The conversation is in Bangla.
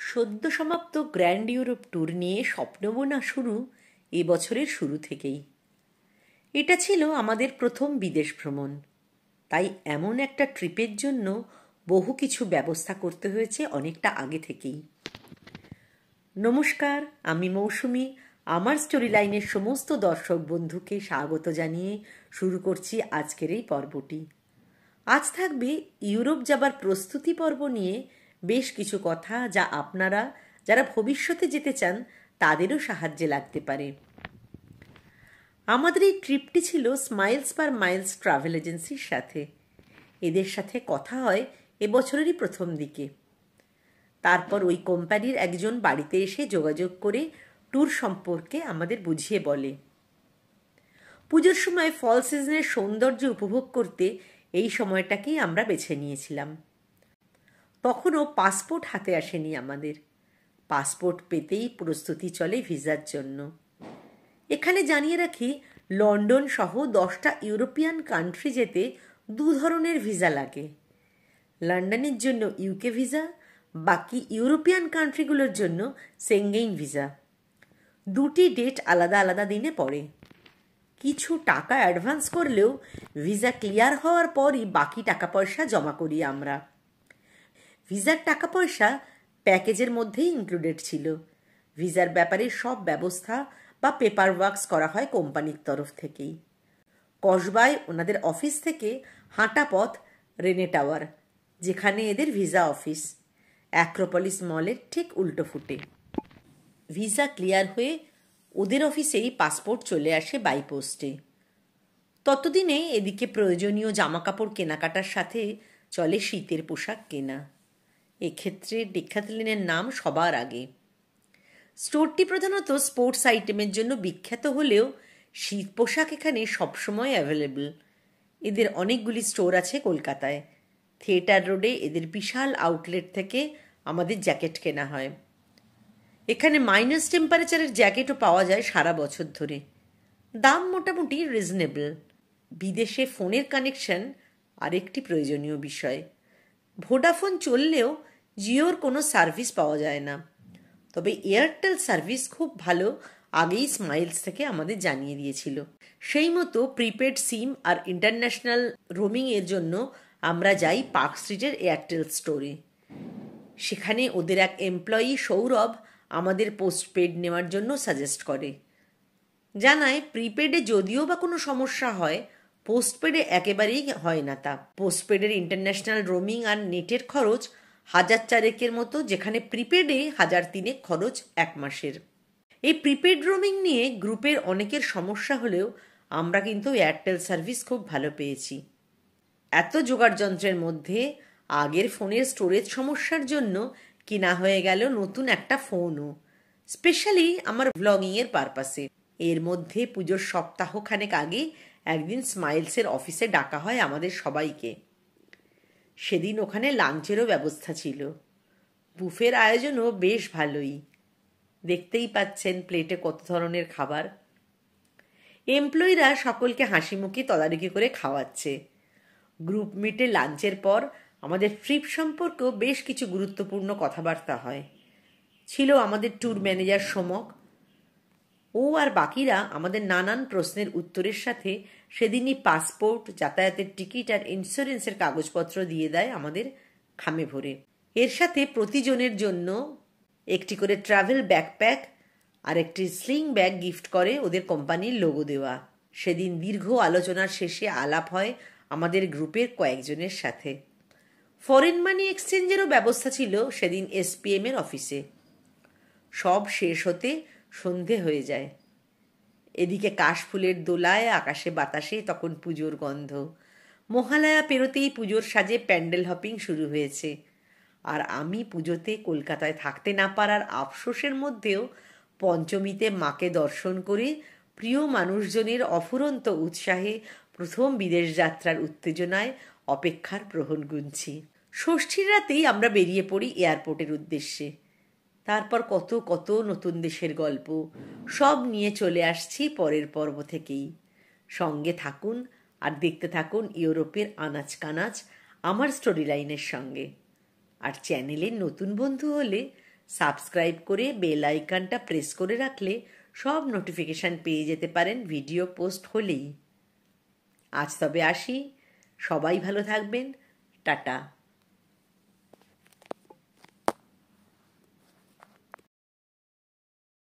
সদ্য সমাপ্ত গ্র্যান্ড ইউরোপ ট্যুর নিয়ে স্বপ্ন বোনা শুরু এবছরের শুরু থেকেই। এটা ছিল আমাদের প্রথম বিদেশ ভ্রমণ, তাই এমন একটা ট্রিপের জন্য বহু কিছু ব্যবস্থা করতে হয়েছে অনেকটা আগে থেকেই। নমস্কার, আমি মৌসুমি। আমার স্টোরি লাইনের সমস্ত দর্শক বন্ধুকে স্বাগত জানিয়ে শুরু করছি আজকের এই পর্বটি। আজ থাকবে ইউরোপ যাবার প্রস্তুতি পর্ব নিয়ে বেশ কিছু কথা, যা আপনারা যারা ভবিষ্যতে যেতে চান তাদেরও সাহায্যে লাগতে পারে। আমাদের এই ট্রিপটি ছিল স্মাইলস পার মাইলস ট্রাভেল এজেন্সির সাথে। এদের সাথে কথা হয় এবছরেরই প্রথম দিকে। তারপর ওই কোম্পানির একজন বাড়িতে এসে যোগাযোগ করে ট্যুর সম্পর্কে আমাদের বুঝিয়ে বলে। পুজোর সময় ফল সিজনের সৌন্দর্য উপভোগ করতে এই সময়টাকেই আমরা বেছে নিয়েছিলাম। তখনও পাসপোর্ট হাতে আসেনি আমাদের। পাসপোর্ট পেতেই প্রস্তুতি চলে ভিসার জন্য। এখানে জানিয়ে রাখি, লন্ডন সহ 10টা ইউরোপিয়ান কান্ট্রি যেতে 2 ধরনের ভিসা লাগে। লন্ডনের জন্য ইউকে ভিসা, বাকি ইউরোপিয়ান কান্ট্রিগুলোর জন্য সেঙ্গেইন ভিসা। দুটি ডেট আলাদা আলাদা দিনে পড়ে। কিছু টাকা অ্যাডভান্স করলেও ভিসা ক্লিয়ার হওয়ার পরই বাকি টাকা পয়সা জমা করি আমরা। ভিসার টাকা পয়সা প্যাকেজের মধ্যেই ইনক্লুডেড ছিল। ভিসার ব্যাপারে সব ব্যবস্থা বা পেপার ওয়ার্কস করা হয় কোম্পানির তরফ থেকেই। কসবায় ওনাদের অফিস থেকে হাঁটা পথ রেনে টাওয়ার, যেখানে এদের ভিসা অফিস, অ্যাক্রোপলিস মলের ঠিক উল্টো ফুটে। ভিসা ক্লিয়ার হয়ে ওদের অফিসেই পাসপোর্ট চলে আসে বাই পোস্টে। ততদিনে এদিকে প্রয়োজনীয় জামাকাপড় কেনাকাটার সাথে চলে শীতের পোশাক কেনা। এক্ষেত্রে ডেকাথলিনের নাম সবার আগে। স্টোরটি প্রধানত স্পোর্টস আইটেমের জন্য বিখ্যাত হলেও শীত পোশাক এখানে সবসময় অ্যাভেলেবল। এদের অনেকগুলি স্টোর আছে কলকাতায়। থিয়েটার রোডে এদের বিশাল আউটলেট থেকে আমাদের জ্যাকেট কেনা হয়। এখানে মাইনাস টেম্পারেচারের জ্যাকেটও পাওয়া যায় সারা বছর ধরে। দাম মোটামুটি রিজনেবল। বিদেশে ফোনের কানেকশন আরেকটি প্রয়োজনীয় বিষয়। ভোডাফোন চললেও জিওর কোনো সার্ভিস পাওয়া যায় না। তবে এয়ারটেল সার্ভিস খুব ভালো, আগেই স্মাইলস থেকে আমাদের জানিয়ে দিয়েছিল। সেই মতো প্রিপেড সিম আর ইন্টারন্যাশনাল রোমিংয়ের জন্য আমরা যাই পার্ক স্ট্রিটের এয়ারটেল স্টোরে। সেখানে ওদের এক এমপ্লয়ি সৌরভ আমাদের পোস্টপেড নেওয়ার জন্য সাজেস্ট করে। জানায় প্রিপেডে যদিও বা কোনো সমস্যা হয়, পোস্টপেডে একেবারেই হয় না তা। পোস্টপেডের ইন্টারন্যাশনাল রোমিং আর নেটের খরচ 1,400 মতো, যেখানে প্রিপেডে 1,300 খরচ 1 মাসের। এই প্রিপেড রোমিং নিয়ে গ্রুপের অনেকের সমস্যা হলেও আমরা কিন্তু এয়ারটেল সার্ভিস খুব ভালো পেয়েছি। এত জোগাড় যন্ত্রের মধ্যে আগের ফোনের স্টোরেজ সমস্যার জন্য কেনা হয়ে গেল নতুন একটা ফোনও, স্পেশালি আমার ব্লগিংয়ের পারপাসে। এর মধ্যে পুজোর সপ্তাহখানেক আগে একদিন স্মাইলসের অফিসে ডাকা হয় আমাদের সবাইকে। সেদিন ওখানে লাঞ্চেরও ব্যবস্থা ছিল। বুফের আয়োজনও বেশ ভালোই। দেখতেই পাচ্ছেন প্লেটে কত ধরনের খাবার। এমপ্লয়িরা সকলকে হাসি মুখে তদারকি করে খাওয়াচ্ছে। গ্রুপ মিটে লাঞ্চের পর আমাদের ট্রিপ সম্পর্কেও বেশ কিছু গুরুত্বপূর্ণ কথাবার্তা হয়। ছিল আমাদের ট্যুর ম্যানেজার সমক। ও আর বাকিরা আমাদের নানান প্রশ্নের উত্তরের সাথে সেদিনই পাসপোর্ট, যাতায়াতের টিকিট আর ইন্স্যুরেন্সের কাগজপত্র দিয়ে দেয় আমাদের খামে ভরে। এর সাথে প্রতিজনের জন্য একটি করে ট্রাভেল ব্যাকপ্যাক আর একটি স্লিং ব্যাগ গিফট করে ওদের কোম্পানির লোগো দেওয়া। সেদিন দীর্ঘ আলোচনার শেষে আলাপ হয় আমাদের গ্রুপের কয়েকজনের সাথে। ফরেন মানি এক্সচেঞ্জেরও ব্যবস্থা ছিল সেদিন SPM এর অফিসে। সব শেষ হতে সন্ধে হয়ে যায়। এদিকে কাশফুলের দোলায় আকাশে বাতাসে তখন পুজোর গন্ধ। মহালয়া পেরোতেই পুজোর সাজে প্যান্ডেল হপিং শুরু হয়েছে। আর আমি পুজোতে কলকাতায় থাকতে না পারার আফসোসের মধ্যেও পঞ্চমীতে মাকে দর্শন করে প্রিয় মানুষজনের অফুরন্ত উৎসাহে প্রথম বিদেশ যাত্রার উত্তেজনায় অপেক্ষার প্রহর গুনছি। ষষ্ঠীর রাতেই আমরা বেরিয়ে পড়ি এয়ারপোর্টের উদ্দেশ্যে। তারপর কত কত নতুন দেশের গল্প সব নিয়ে চলে আসছি পরের পর্ব থেকেই। সঙ্গে থাকুন আর দেখতে থাকুন ইউরোপের আনাচ কানাচ আমার স্টোরি লাইনের সঙ্গে। আর চ্যানেলের নতুন বন্ধু হলে সাবস্ক্রাইব করে বেল আইকনটা প্রেস করে রাখলে সব নোটিফিকেশান পেয়ে যেতে পারেন ভিডিও পোস্ট হলেই। আজ তবে আসি, সবাই ভালো থাকবেন, টাটা।